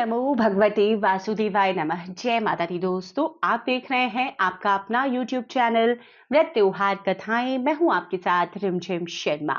नमो भगवते वासुदेवाय नमः। जय माता दी। दोस्तों, आप देख रहे हैं आपका अपना YouTube चैनल व्रत त्योहार कथाएं। मैं हूं आपके साथ रिमझिम शर्मा।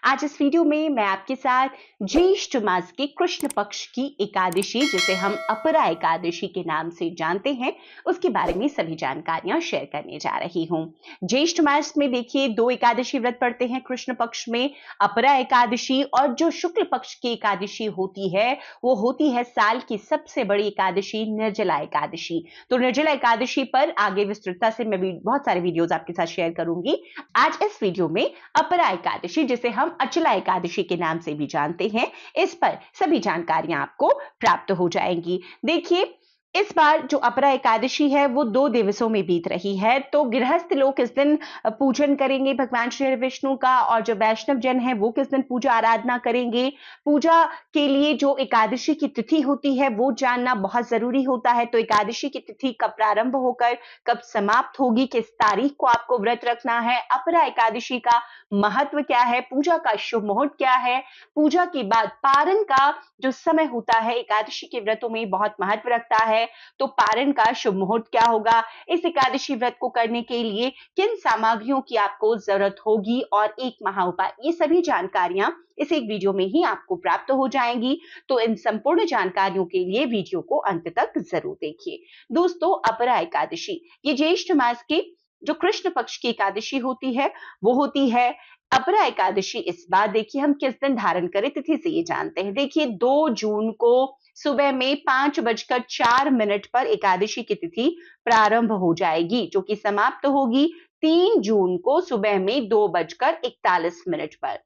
आज इस वीडियो में मैं आपके साथ ज्येष्ठ मास के कृष्ण पक्ष की एकादशी, जिसे हम अपरा एकादशी के नाम से जानते हैं, उसके बारे में सभी जानकारियां शेयर करने जा रही हूं। ज्येष्ठ मास में देखिए 2 एकादशी व्रत पड़ते हैं कृष्ण पक्ष में, अपरा एकादशी, और जो शुक्ल पक्ष की एकादशी होती है वो होती है साल की सबसे बड़ी एकादशी, निर्जला एकादशी। तो निर्जला एकादशी पर आगे विस्तृतता से मैं भी बहुत सारे वीडियोस आपके साथ शेयर करूंगी। आज इस वीडियो में अपरा एकादशी, जिसे हम अचला एकादशी के नाम से भी जानते हैं, इस पर सभी जानकारियां आपको प्राप्त हो जाएंगी। देखिए, इस बार जो अपरा एकादशी है वो 2 दिवसों में बीत रही है। तो गृहस्थ लोग इस दिन पूजन करेंगे भगवान श्री विष्णु का, और जो वैष्णव जन है वो किस दिन पूजा आराधना करेंगे। पूजा के लिए जो एकादशी की तिथि होती है वो जानना बहुत जरूरी होता है। तो एकादशी की तिथि कब प्रारंभ होकर कब समाप्त होगी, किस तारीख को आपको व्रत रखना है, अपरा एकादशी का महत्व क्या है, पूजा का शुभ मुहूर्त क्या है, पूजा के बाद पारण का जो समय होता है एकादशी के व्रतों में बहुत महत्व रखता है। तो पारण का शुभ मुहूर्त क्या होगा, इस एकादशी व्रत को करने के लिए किन सामग्रियों की आपको जरूरत होगी, और एक महाउपाय, ये सभी जानकारियां इस एक वीडियो में ही आपको प्राप्त हो जाएंगी। तो इन संपूर्ण जानकारियों के लिए वीडियो को अंत तक जरूर देखिए। दोस्तों, अपरा एकादशी ये ज्येष्ठ मास के जो कृष्ण पक्ष की एकादशी होती है वो होती है अपरा एकादशी। इस बार देखिए हम किस दिन धारण करें, तिथि से ये जानते हैं। देखिए 2 जून को सुबह में 5:04 पर एकादशी की तिथि प्रारंभ हो जाएगी, जो कि समाप्त होगी 3 जून को सुबह में 2:41 पर।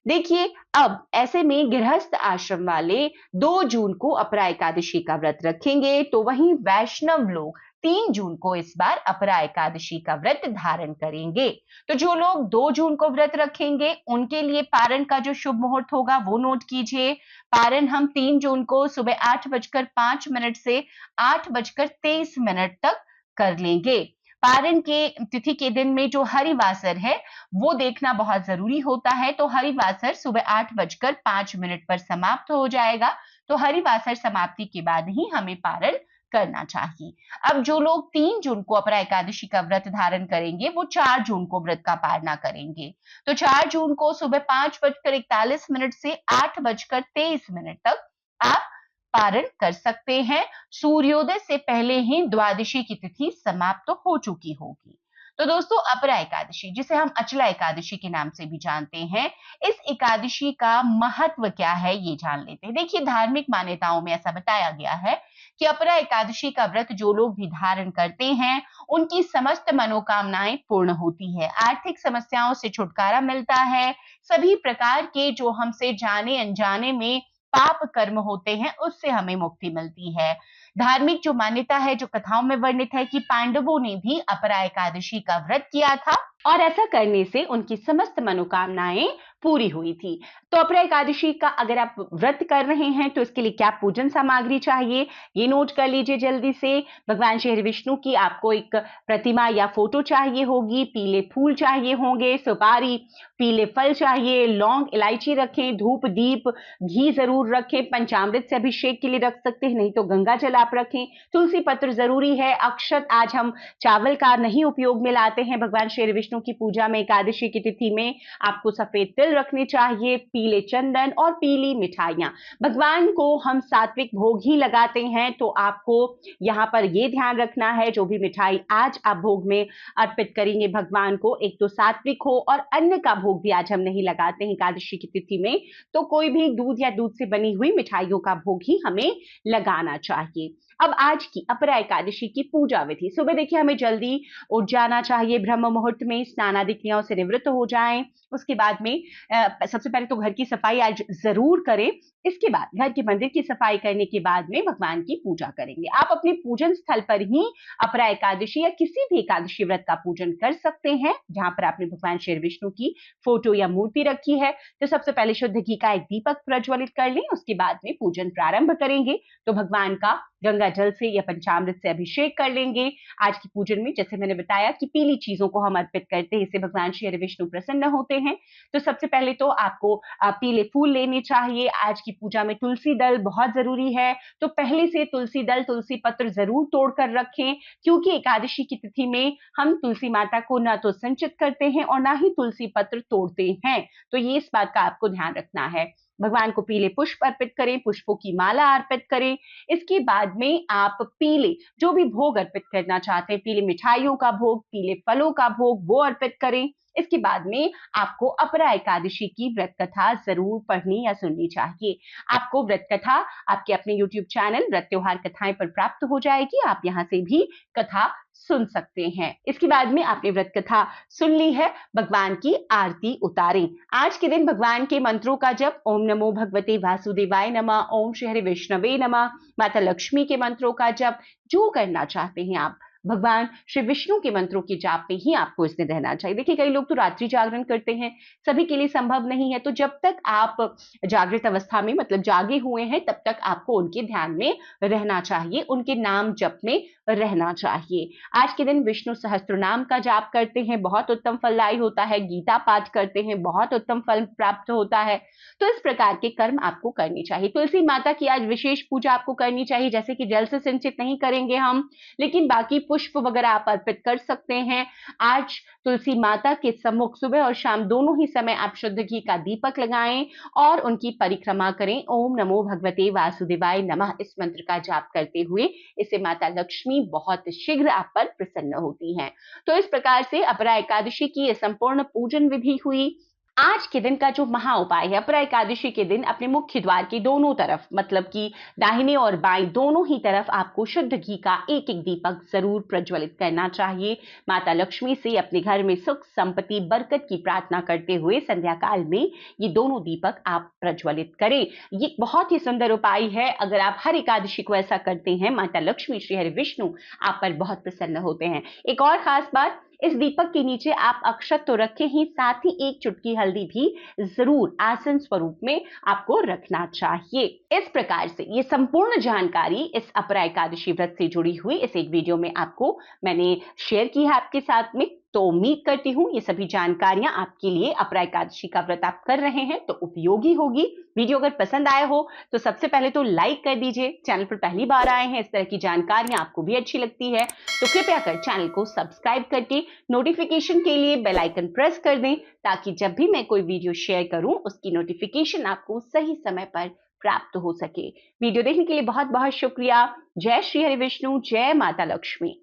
देखिए, अब ऐसे में गृहस्थ आश्रम वाले 2 जून को अपरा एकादशी का व्रत रखेंगे, तो वहीं वैष्णव लोग 3 जून को इस बार अपरा एकादशी का व्रत धारण करेंगे। तो जो लोग 2 जून को व्रत रखेंगे उनके लिए पारण का जो शुभ मुहूर्त होगा वो नोट कीजिए। पारण हम 3 जून को सुबह 8:05 से 8:23 तक कर लेंगे। पारण के तिथि के दिन में जो हरिवासर है वो देखना बहुत जरूरी होता है। तो हरिवासर सुबह 8:05 पर समाप्त हो जाएगा। तो हरिवासर समाप्ति के बाद ही हमें पारण करना चाहिए। अब जो लोग 3 जून को अपरा एकादशी का व्रत धारण करेंगे वो 4 जून को व्रत का पारणा करेंगे। तो 4 जून को सुबह 5:41 से 8:23 तक आप पारण कर सकते हैं। सूर्योदय से पहले ही द्वादशी की तिथि समाप्त हो चुकी होगी। तो दोस्तों, अपरा एकादशी, जिसे हम अचला एकादशी के नाम से भी जानते हैं, इस एकादशी का महत्व क्या है ये जान लेते हैं। देखिए, धार्मिक मान्यताओं में ऐसा बताया गया है कि अपरा एकादशी का व्रत जो लोग भी धारण करते हैं उनकी समस्त मनोकामनाएं पूर्ण होती है, आर्थिक समस्याओं से छुटकारा मिलता है, सभी प्रकार के जो हमसे जाने अनजाने में पाप कर्म होते हैं उससे हमें मुक्ति मिलती है। धार्मिक जो मान्यता है, जो कथाओं में वर्णित है कि पांडवों ने भी अपरा एकादशी का व्रत किया था और ऐसा करने से उनकी समस्त मनोकामनाएं पूरी हुई थी। तो अपरा एकादशी का अगर आप व्रत कर रहे हैं तो इसके लिए क्या पूजन सामग्री चाहिए ये नोट कर लीजिए जल्दी से। भगवान श्री विष्णु की आपको एक प्रतिमा या फोटो चाहिए होगी, पीले फूल चाहिए होंगे, सुपारी, पीले फल चाहिए, लौंग, इलायची रखें, धूप दीप घी जरूर रखें, पंचामृत से अभिषेक के लिए रख सकते हैं, नहीं तो गंगा जल आप रखें, तुलसी पत्र जरूरी है, अक्षत आज हम चावल का नहीं उपयोग में लाते हैं भगवान श्री विष्णु की पूजा में एकादशी की तिथि में। आपको सफेद तिल रखने चाहिए, पीले चंदन और पीली मिठाइयां। भगवान को हम सात्विक भोग ही लगाते हैं, तो आपको यहां पर यह ध्यान रखना है जो भी मिठाई आज आप भोग में अर्पित करेंगे भगवान को, एक तो सात्विक हो, और अन्न का भोग भी आज हम नहीं लगाते हैं एकादशी की तिथि में, तो कोई भी दूध या दूध से बनी हुई मिठाइयों का भोग ही हमें लगाना चाहिए। अब आज की अपरा एकादशी की पूजा विधि, सुबह देखिए हमें जल्दी उठ जाना चाहिए, ब्रह्म मुहूर्त में स्नान आदि क्रियाओं से निवृत्त हो जाएं। उसके बाद में सबसे पहले तो घर की सफाई आज जरूर करें। इसके बाद घर के मंदिर की सफाई करने के बाद में भगवान की पूजा करेंगे। आप अपने पूजन स्थल पर ही अपरा एकादशी या किसी भी एकादशी व्रत का पूजन कर सकते हैं जहां पर आपने भगवान श्री विष्णु की फोटो या मूर्ति रखी है। तो सबसे पहले शुद्ध घी का एक दीपक प्रज्वलित कर लें, उसके बाद में पूजन प्रारंभ करेंगे। तो भगवान का गंगा जल से या पंचामृत से अभिषेक कर लेंगे। आज की पूजन में जैसे मैंने बताया कि पीली चीजों को हम अर्पित करते हैं, इससे भगवान श्री विष्णु प्रसन्न होते हैं। तो सबसे पहले तो आपको पीले फूल लेने चाहिए। आज की की पूजा में तुलसी दल बहुत जरूरी है, तो पहले से तुलसी दल, तुलसी पत्र जरूर तोड़कर रखें, क्योंकि एकादशी की तिथि में हम तुलसी माता को ना तो संचित करते हैं और ना ही तुलसी पत्र तोड़ते हैं। तो ये इस बात का आपको ध्यान रखना है। भगवान को पीले पुष्प अर्पित करें, पुष्पों की माला अर्पित करें। इसके बाद में आप पीले जो भी भोग अर्पित करना चाहते हैं, पीले मिठाइयों का भोग, पीले फलों का भोग, वो अर्पित करें। इसके बाद में आपको अपरा एकादशी की व्रत कथा जरूर पढ़नी या सुननी चाहिए। आपको व्रत कथा आपके अपने YouTube चैनल व्रत त्योहार कथाएं पर प्राप्त हो जाएगी। आप यहां से भी कथा सुन सकते हैं। इसके बाद में आपने व्रत कथा सुन ली है, भगवान की आरती उतारें। आज के दिन भगवान के मंत्रों का जप, ओम नमो भगवते वासुदेवाय नमः, ओम श्री हरि विष्णवे नमः, माता लक्ष्मी के मंत्रों का जप, जो करना चाहते हैं आप, भगवान श्री विष्णु के मंत्रों के जाप में ही आपको इस दिन रहना चाहिए। देखिए कई लोग तो रात्रि जागरण करते हैं, सभी के लिए संभव नहीं है, तो जब तक आप जागृत अवस्था में मतलब जागे हुए हैं तब तक आपको उनके ध्यान में रहना चाहिए, उनके नाम जप में रहना चाहिए। आज के दिन विष्णु सहस्त्र नाम का जाप करते हैं, बहुत उत्तम फलदायी होता है। गीता पाठ करते हैं, बहुत उत्तम फल प्राप्त होता है। तो इस प्रकार के कर्म आपको करनी चाहिए। तुलसी माता की आज विशेष पूजा आपको करनी चाहिए, जैसे कि जल से सिंचित नहीं करेंगे हम, लेकिन बाकी पुष्प वगैरह आप अर्पित कर सकते हैं। आज तुलसी माता के सम्मुख सुबह और शाम दोनों ही समय आप शुद्ध घी का दीपक लगाएं और उनकी परिक्रमा करें। ओम नमो भगवते वासुदेवाय नमः इस मंत्र का जाप करते हुए, इससे माता लक्ष्मी बहुत शीघ्र आप पर प्रसन्न होती हैं। तो इस प्रकार से अपरा एकादशी की यह संपूर्ण पूजन विधि हुई। आज के दिन का जो महा उपाय है, अपरा एकादशी के दिन अपने मुख्य द्वार के दोनों तरफ, मतलब कि दाहिने और बाएं दोनों ही तरफ आपको शुद्ध घी का एक एक दीपक जरूर प्रज्वलित करना चाहिए। माता लक्ष्मी से अपने घर में सुख संपत्ति बरकत की प्रार्थना करते हुए संध्या काल में ये दोनों दीपक आप प्रज्वलित करें। ये बहुत ही सुंदर उपाय है। अगर आप हर एकादशी को ऐसा करते हैं, माता लक्ष्मी श्री हरि विष्णु आप पर बहुत प्रसन्न होते हैं। एक और खास बात, इस दीपक के नीचे आप अक्षत तो रखें ही, साथ ही एक चुटकी हल्दी भी जरूर आसन स्वरूप में आपको रखना चाहिए। इस प्रकार से ये संपूर्ण जानकारी इस अपरा एकादशी व्रत से जुड़ी हुई इस एक वीडियो में आपको मैंने शेयर की है आपके साथ में। तो उम्मीद करती हूँ ये सभी जानकारियां आपके लिए, अपरा एकादशी का व्रत आप कर रहे हैं तो उपयोगी होगी। वीडियो अगर पसंद आया हो तो सबसे पहले तो लाइक कर दीजिए। चैनल पर पहली बार आए हैं, इस तरह की जानकारियां आपको भी अच्छी लगती है तो कृपया कर चैनल को सब्सक्राइब करके नोटिफिकेशन के लिए बेल आइकन प्रेस कर दें, ताकि जब भी मैं कोई वीडियो शेयर करूं उसकी नोटिफिकेशन आपको सही समय पर प्राप्त हो सके। वीडियो देखने के लिए बहुत बहुत शुक्रिया। जय श्री हरि विष्णु, जय माता लक्ष्मी।